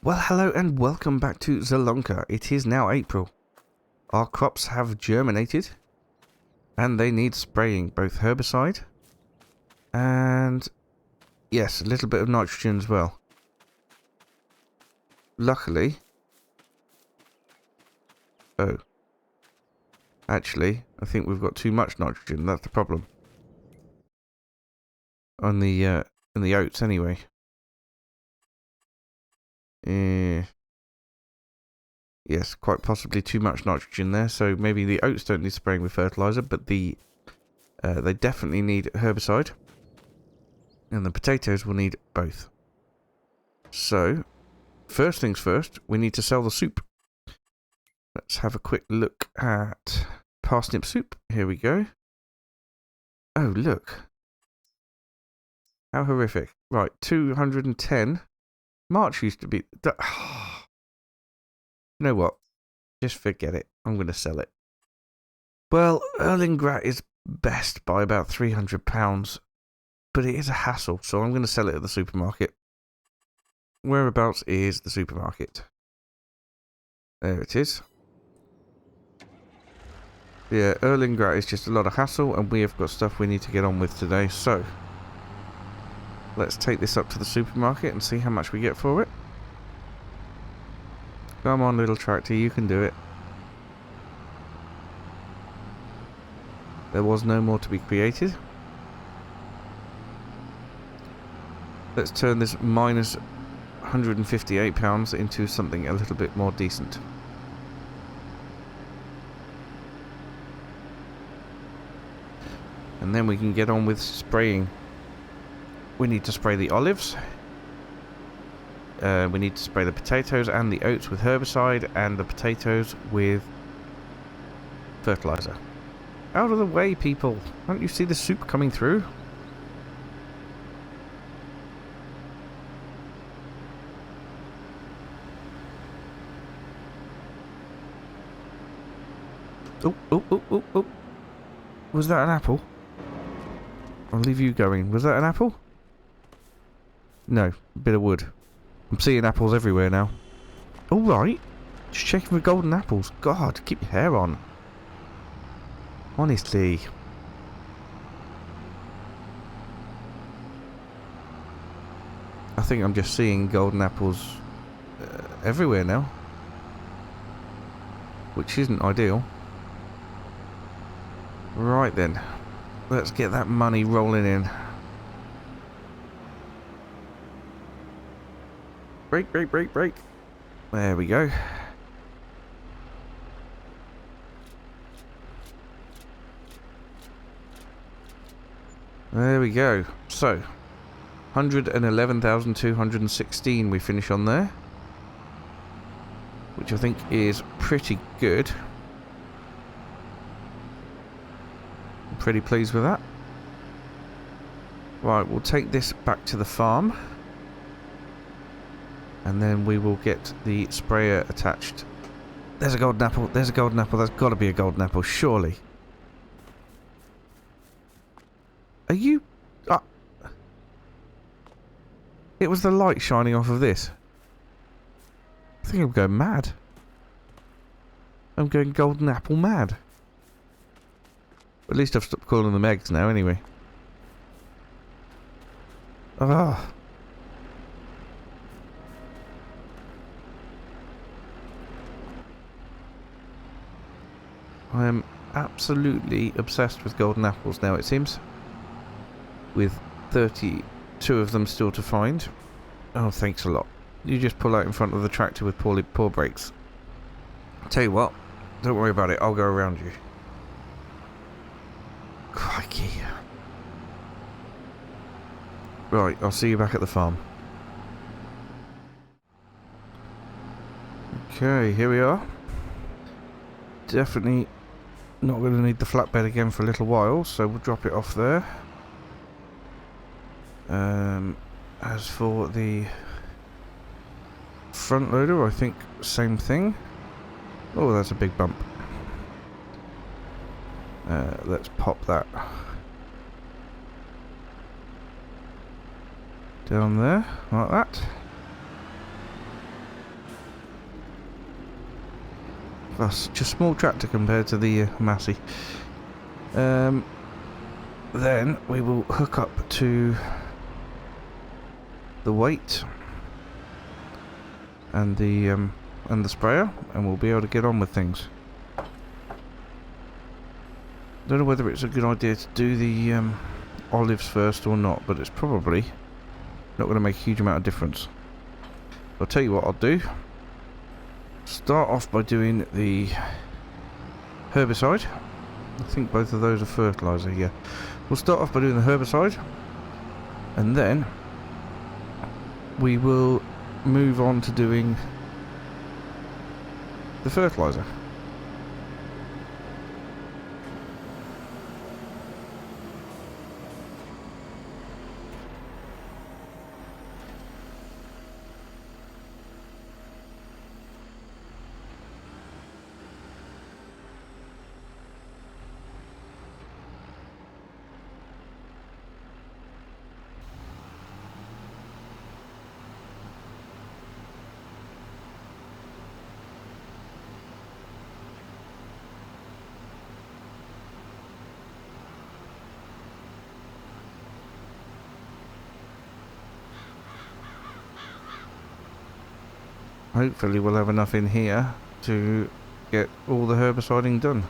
Well, hello and welcome back to Zielonka. It is now April. Our crops have germinated and they need spraying, both herbicide and, yes, a little bit of nitrogen as well. Luckily, actually, I think we've got too much nitrogen. That's the problem. On the, in the oats anyway. Yes, quite possibly too much nitrogen there, so maybe the oats don't need spraying with fertilizer, but they definitely need herbicide. And the potatoes will need both. So, first things first, we need to sell the soup. Let's have a quick look at parsnip soup. Here we go. Oh, look. How horrific. Right, 210. March used to be... You know what? Just forget it. I'm going to sell it. Well, Erlingrat is best by about £300, but it is a hassle, so I'm going to sell it at the supermarket. Whereabouts is the supermarket? There it is. Yeah, Erlingrat is just a lot of hassle, and we have got stuff we need to get on with today, so... Let's take this up to the supermarket and see how much we get for it. Come on, little tractor, you can do it. There was no more to be created. Let's turn this minus £158 into something a little bit more decent. And then we can get on with spraying. We need to spray the olives. We need to spray the potatoes and the oats with herbicide, and the potatoes with fertilizer. Out of the way, people! Can't you see the soup coming through? Oh, oh, oh, oh, oh. Was that an apple? I'll leave you going. Was that an apple? No, a bit of wood. I'm seeing apples everywhere now. Alright. Just checking for golden apples. God, keep your hair on. Honestly. I think I'm just seeing golden apples everywhere now. Which isn't ideal. Right then. Let's get that money rolling in. Break, break, break, break. There we go. There we go. So, 111,216 we finish on there. Which I think is pretty good. I'm pretty pleased with that. Right, we'll take this back to the farm. And then we will get the sprayer attached. There's a golden apple. There's a golden apple. There's got to be a golden apple, surely. Are you... It was the light shining off of this. I think I'm going mad. I'm going golden apple mad. At least I've stopped calling them eggs now, anyway. Ah. I am absolutely obsessed with golden apples now, it seems. With 32 of them still to find. Oh, thanks a lot. You just pull out in front of the tractor with poor brakes. Tell you what, don't worry about it, I'll go around you. Crikey. Right, I'll see you back at the farm. Okay, here we are. Definitely not going to need the flatbed again for a little while, so we'll drop it off there. As for the front loader, I think same thing. Oh, that's a big bump. Let's pop that down there, like that. That's such a small tractor compared to the Massey. Then we will hook up to the weight and the sprayer, and we'll be able to get on with things. Don't know whether it's a good idea to do the olives first or not, but it's probably not going to make a huge amount of difference. I'll tell you what I'll do. Start off by doing the herbicide. I think both of those are fertilizer, yeah. We'll start off by doing the herbicide, and then we will move on to doing the fertilizer. Hopefully we'll have enough in here to get all the herbiciding done.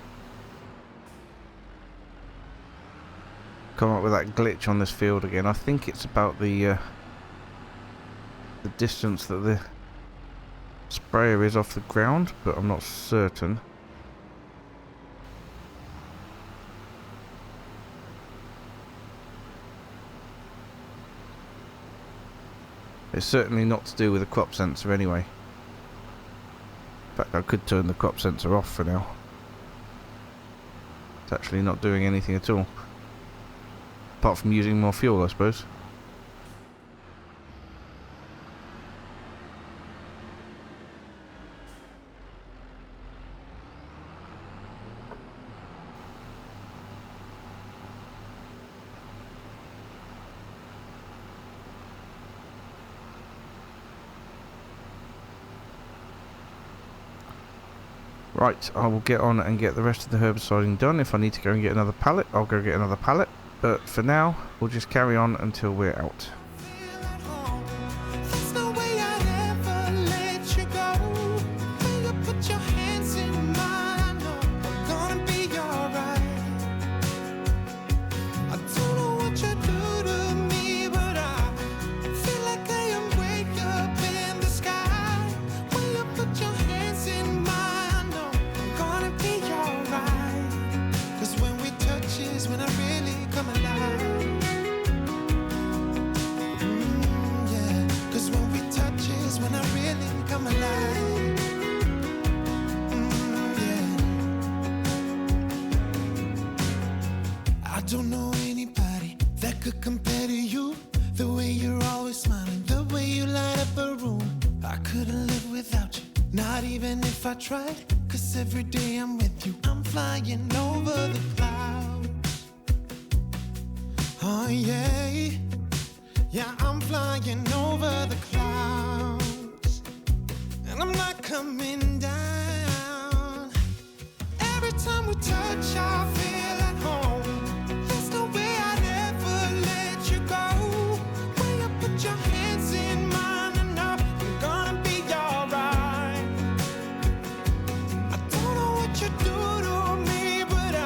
Come up with that glitch on this field again. I think it's about the distance that the sprayer is off the ground, but I'm not certain. It's certainly not to do with the crop sensor anyway. In fact, I could turn the crop sensor off for now. It's actually not doing anything at all. Apart from using more fuel, I suppose. Right, I will get on and get the rest of the herbiciding done. If I need to go and get another pallet, I'll go get another pallet. But for now, we'll just carry on until we're out. Don't know anybody that could compare to you. The way you're always smiling, the way you light up a room. I couldn't live without you, not even if I tried. Cause every day I'm with you, I'm flying over the clouds. Oh yeah, yeah, I'm flying over the clouds. And I'm not coming down. Every time we touch, I feel at home. Your hands in mine and I'm gonna be alright. I don't know what you do to me, but I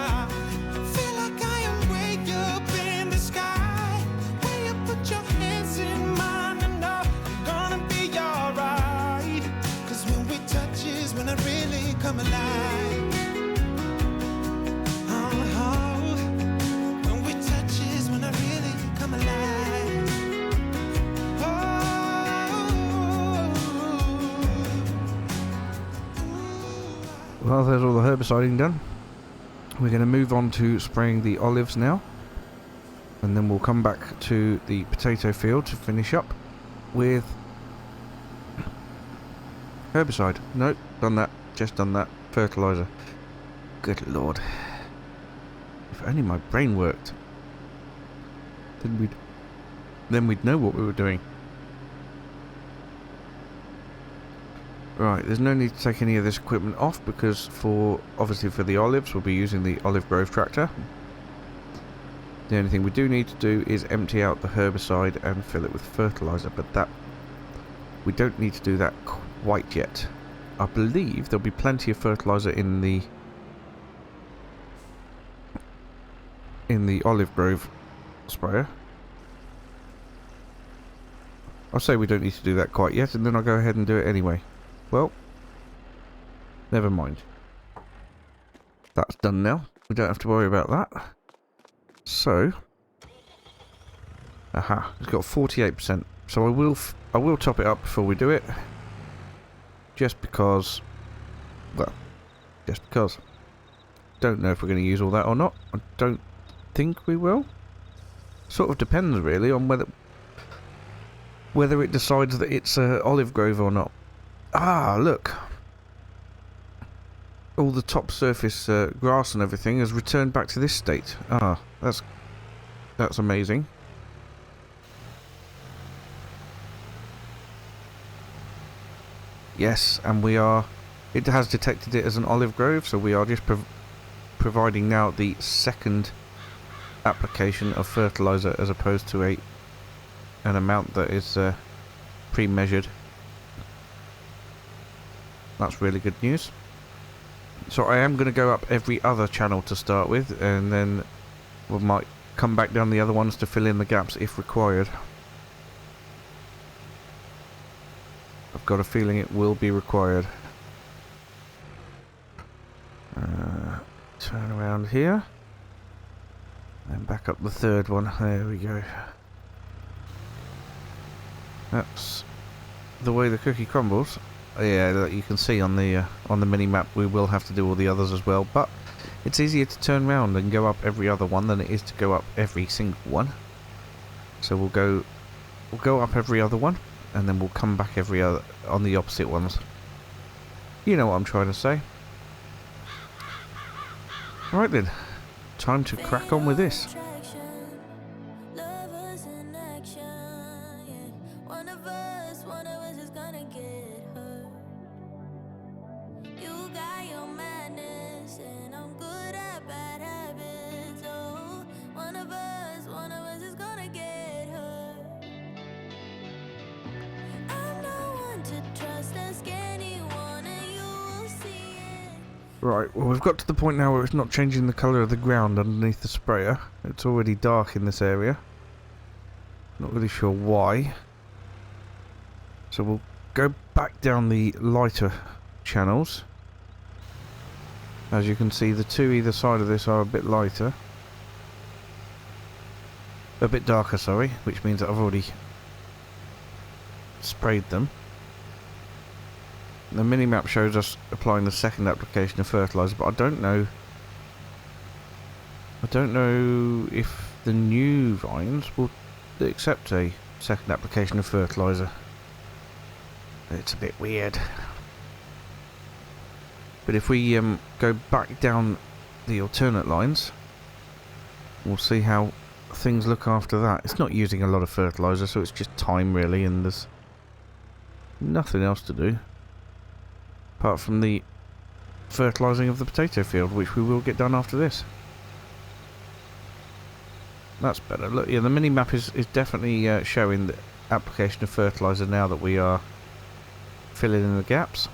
feel like I am way up in the sky. Way up, put your hands in mine and I'm gonna be alright. Cause when we touch is when I really come alive. Oh, when we touch is when I really come alive. Well, there's all the herbiciding done. We're going to move on to spraying the olives now, and then we'll come back to the potato field to finish up with herbicide. Nope, done that. Just done that. Fertilizer. Good lord. If only my brain worked. Then we'd know what we were doing. Right, there's no need to take any of this equipment off because obviously for the olives we'll be using the olive grove tractor. The only thing we do need to do is empty out the herbicide and fill it with fertilizer, but that we don't need to do that quite yet. I believe there'll be plenty of fertilizer in the olive grove sprayer. I'll say we don't need to do that quite yet, and then I'll go ahead and do it anyway. Well, never mind. That's done now. We don't have to worry about that. So, aha, it's got 48%. So I will top it up before we do it, just because. Well, just because. Don't know if we're going to use all that or not. I don't think we will. Sort of depends really on whether it decides that it's olive grove or not. Ah, look. All the top surface grass and everything has returned back to this state. Ah, that's amazing. Yes, and it has detected it as an olive grove, so we are just providing now the second application of fertilizer as opposed to an amount that is pre-measured. That's really good news. So I am going to go up every other channel to start with, and then we might come back down the other ones to fill in the gaps if required. I've got a feeling it will be required. Turn around here. And back up the third one. There we go. That's the way the cookie crumbles. Yeah, that you can see on the mini map. We will have to do all the others as well, but it's easier to turn around and go up every other one than it is to go up every single one. So we'll go up every other one, and then we'll come back every other on the opposite ones. You know what I'm trying to say. Right then, time to crack on with this. Right, well we've got to the point now where it's not changing the colour of the ground underneath the sprayer. It's already dark in this area. Not really sure why. So we'll go back down the lighter channels. As you can see, the two either side of this are a bit lighter. A bit darker, sorry, which means that I've already sprayed them. The mini-map shows us applying the second application of fertilizer, but I don't know if the new vines will accept a second application of fertilizer. It's a bit weird. But if we go back down the alternate lines, we'll see how things look after that. It's not using a lot of fertilizer, so it's just time really, and there's nothing else to do apart from the fertilising of the potato field, which we will get done after this. That's better. Look, yeah, the mini-map is definitely showing the application of fertiliser now that we are filling in the gaps.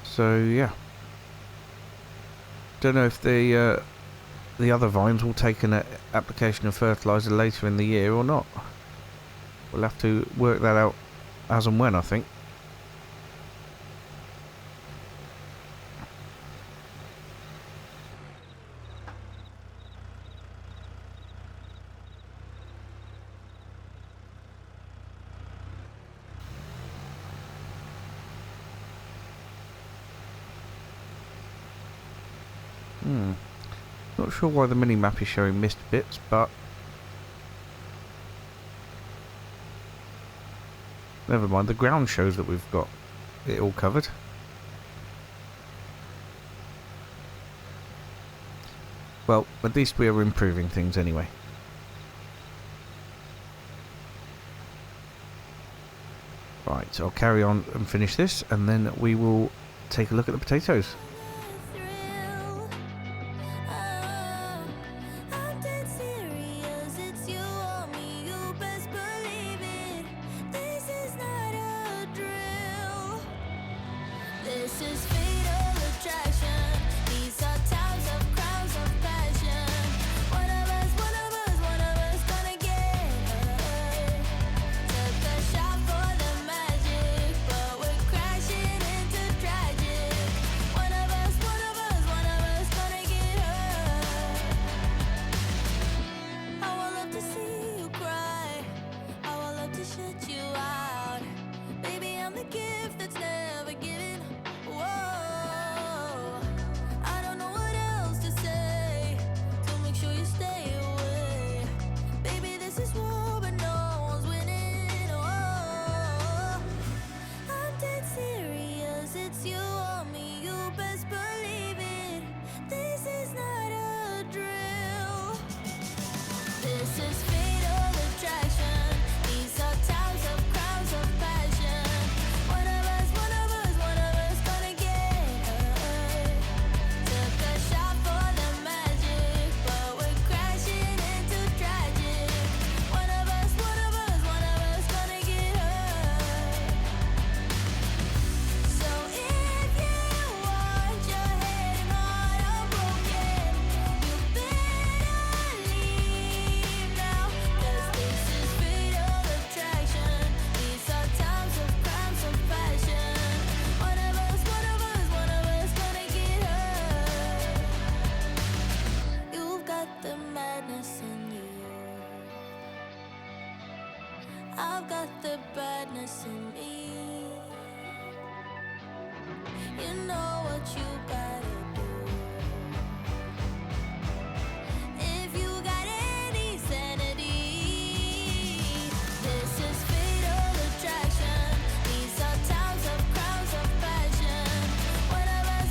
So, yeah. Don't know if the other vines will take an application of fertiliser later in the year or not. We'll have to work that out as and when, I think. Not sure why the mini-map is showing missed bits, but never mind, the ground shows that we've got it all covered. Well, at least we are improving things anyway. Right, I'll carry on and finish this, and then we will take a look at the potatoes. thrill. I'm dead serious. It's you or me. You best believe it. This is not a drill. This is fatal attraction. These are times of crowds of passion. One of us gonna get hurt. Took a shot for the magic, but we're crashing into tragic. One of us gonna get hurt. I would love to see you cry. I would love to shut you out. Baby, I'm the gift that's never given. Whoa, I don't know what else to say, so make sure you stay away. Baby, this is war, but no one's winning. Whoa, I'm dead serious. It's you or me. You best believe it. This is not a drill. This is fatal attraction. These are times of crowds of passion. One of us gonna get hurt. Took a shot for the magic, but we're crashing into tragic. One of us gonna get hurt. So if you want your head and heart unbroken, you better leave now. 'Cause this is fatal attraction. These are times of crimes of passion. One of us gonna get hurt. You've got the madness in you. I've got the badness in me. You know what you gotta do. If you got any sanity, this is fatal attraction. These are times of crowds of passion. One of us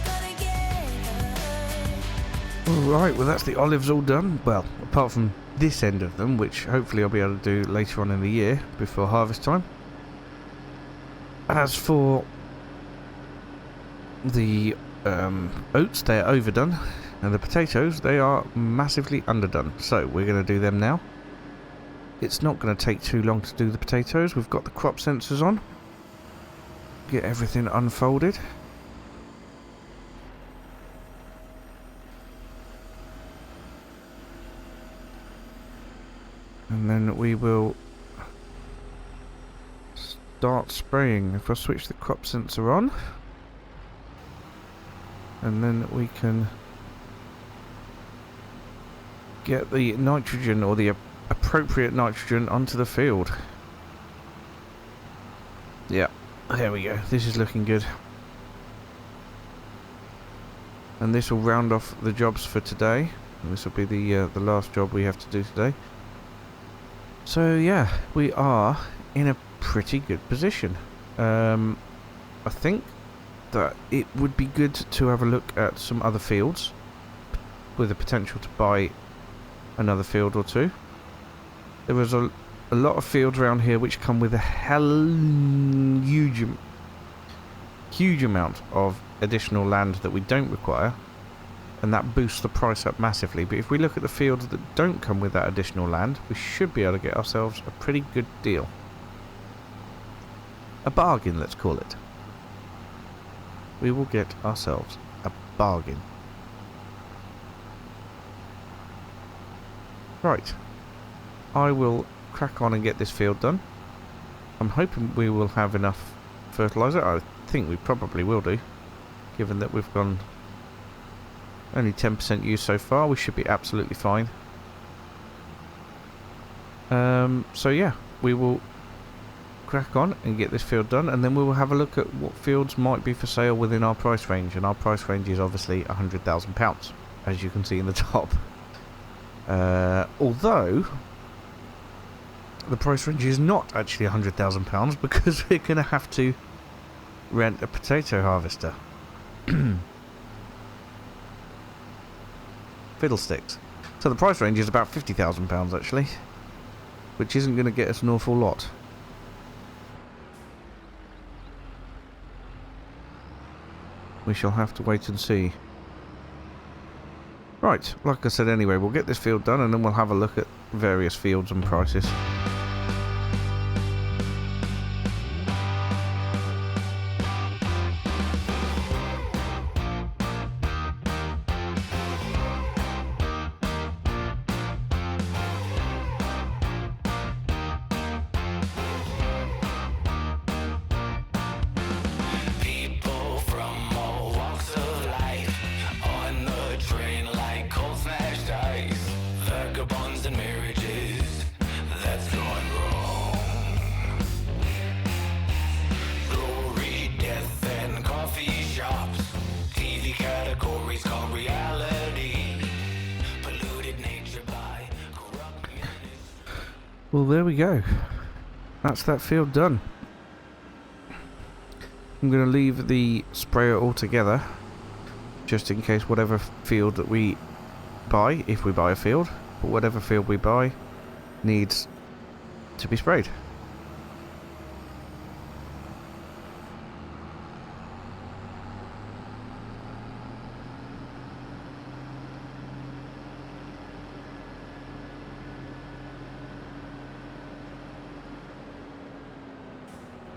gonna get hurt. Alright, well that's the olives all done. Well, apart from this end of them, which hopefully I'll be able to do later on in the year, before harvest time. As for the oats, they are overdone, and the potatoes, they are massively underdone. So we're going to do them now. It's not going to take too long to do the potatoes. We've got the crop sensors on. Get everything unfolded. And then we will start spraying. If I switch the crop sensor on, and then we can get the nitrogen, or the appropriate nitrogen, onto the field. Yeah, there we go. This is looking good. And this will round off the jobs for today. And this will be the last job we have to do today. So yeah, we are in a pretty good position. I think that it would be good to have a look at some other fields, with the potential to buy another field or two. There was a lot of fields around here which come with a huge amount of additional land that we don't require, and that boosts the price up massively. But if we look at the fields that don't come with that additional land, we should be able to get ourselves a pretty good deal. A bargain, let's call it. We will get ourselves a bargain. Right. I will crack on and get this field done. I'm hoping we will have enough fertiliser. I think we probably will do, given that we've gone only 10% use so far. We should be absolutely fine. So yeah, we will crack on and get this field done, and then we will have a look at what fields might be for sale within our price range. And our price range is obviously £100,000, as you can see in the top. Although the price range is not actually £100,000, because we're going to have to rent a potato harvester. Fiddlesticks. So the price range is about £50,000 actually, which isn't going to get us an awful lot. We shall have to wait and see. Right, like I said anyway, we'll get this field done and then we'll have a look at various fields and prices. People from all walks of life on the train like cold smashed ice. Vagabonds and marriages that's gone wrong. Glory, death, and coffee shops. TV categories called reality. Polluted nature by corrupt communities. Well, there we go. That's that field done. I'm going to leave the sprayer altogether, just in case whatever field that we buy, if we buy a field, but whatever field we buy needs to be sprayed.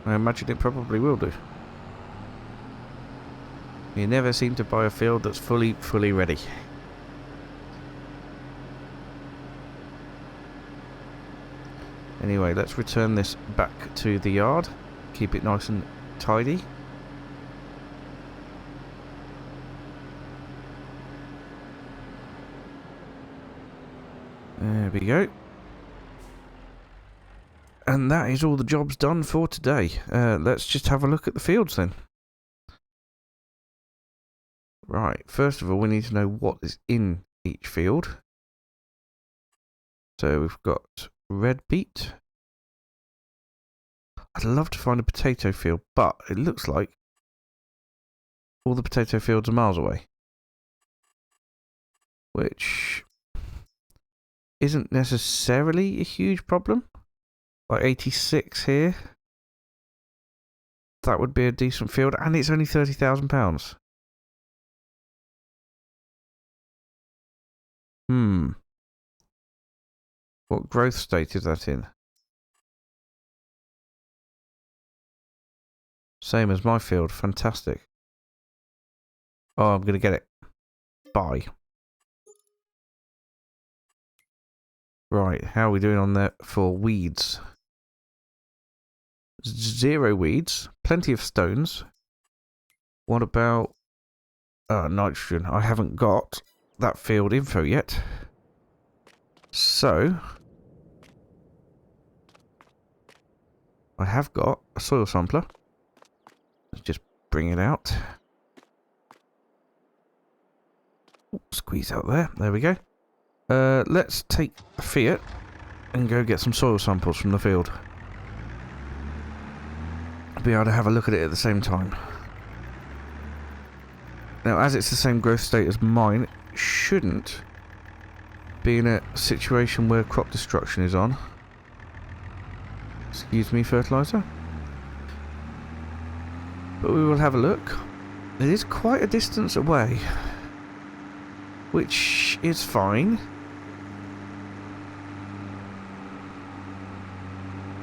I imagine it probably will do. You never seem to buy a field that's fully ready. Anyway, let's return this back to the yard. Keep it nice and tidy. There we go. And that is all the jobs done for today. Let's just have a look at the fields then. Right, first of all, we need to know what is in each field. So we've got red beet. I'd love to find a potato field, but it looks like all the potato fields are miles away. Which isn't necessarily a huge problem. Like 86 here. That would be a decent field, and it's only £30,000. What growth state is that in? Same as my field. Fantastic. Oh, I'm going to get it. Buy. Right, how are we doing on there for weeds? 0 weeds. Plenty of stones. What about nitrogen? I haven't got that field info yet. So I have got a soil sampler. Let's just bring it out. Ooh, squeeze out there. There we go. Let's take a Fiat and go get some soil samples from the field. Be able to have a look at it at the same time. Now, as it's the same growth state as mine, it shouldn't be in a situation where crop destruction is on. Excuse me, fertilizer. But we will have a look. It is quite a distance away, which is fine,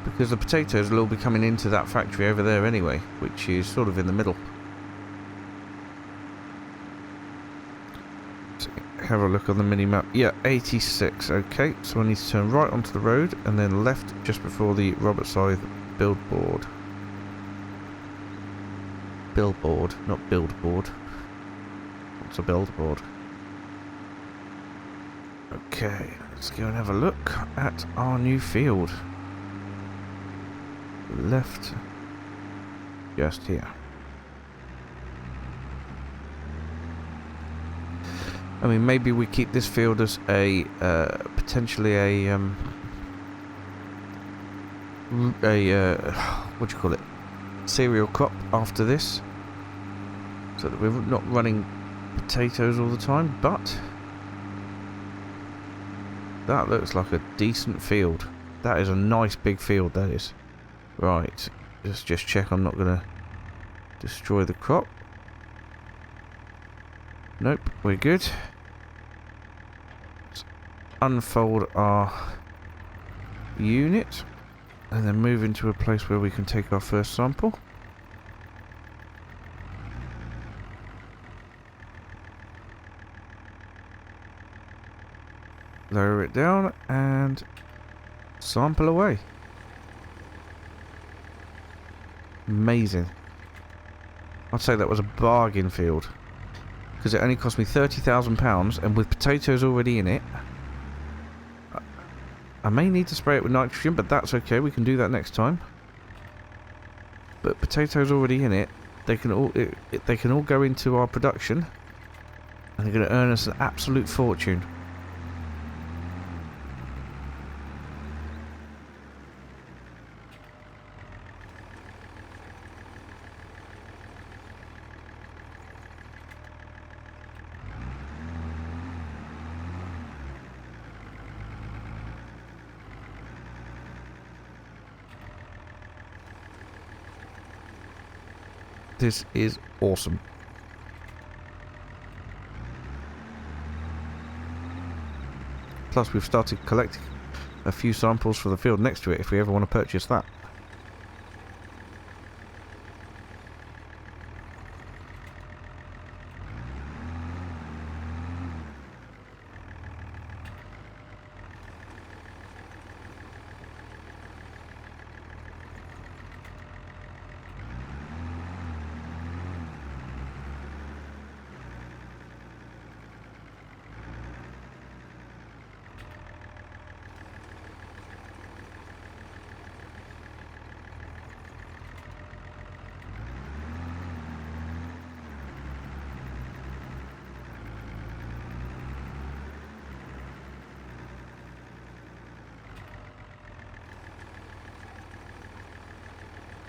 because the potatoes will all be coming into that factory over there anyway, which is sort of in the middle. So have a look on the mini-map. Yeah, 86. Okay, so I need to turn right onto the road and then left just before the Robert Scythe billboard. Billboard, not billboard. What's a billboard? Okay, let's go and have a look at our new field. Left, just here. I mean, maybe we keep this field as a potentially a what do you call it? Cereal crop after this, so that we're not running potatoes all the time. But that looks like a decent field. That is a nice big field, that is. Right, let's just check I'm not going to destroy the crop. Nope, we're good. Let's unfold our unit and then move into a place where we can take our first sample. Lower it down and sample away. Amazing. I'd say that was a bargain field, because it only cost me £30,000, and with potatoes already in it, I may need to spray it with nitrogen, but that's okay, we can do that next time. But potatoes already in it, they can all go into our production, and they're going to earn us an absolute fortune. This is awesome. Plus, we've started collecting a few samples for the field next to it if we ever want to purchase that.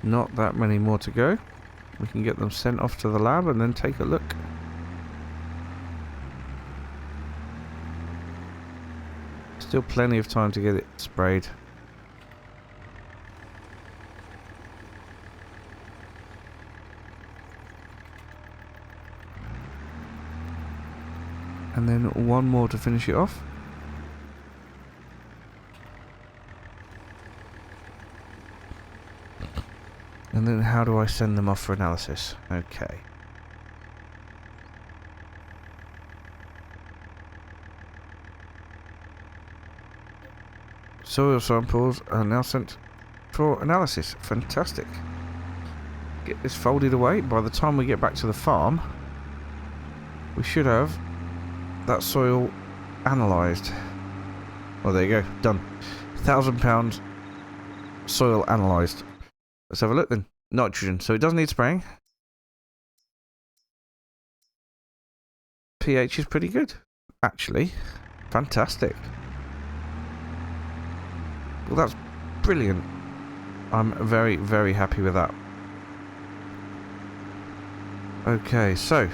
Not that many more to go. We can get them sent off to the lab and then take a look. Still plenty of time to get it sprayed. And then one more to finish it off. And then how do I send them off for analysis? Okay. Soil samples are now sent for analysis. Fantastic. Get this folded away. By the time we get back to the farm, we should have that soil analysed. Well, there you go. Done. £1,000 soil analysed. Let's have a look then. Nitrogen. So it doesn't need spraying. pH is pretty good, actually. Fantastic. Well, that's brilliant. I'm very, very happy with that. Okay, so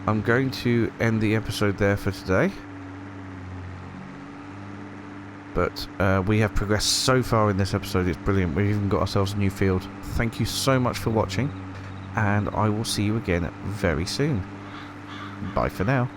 I'm going to end the episode there for today. But we have progressed so far in this episode, it's brilliant. We've even got ourselves a new field. Thank you so much for watching, and I will see you again very soon. Bye for now.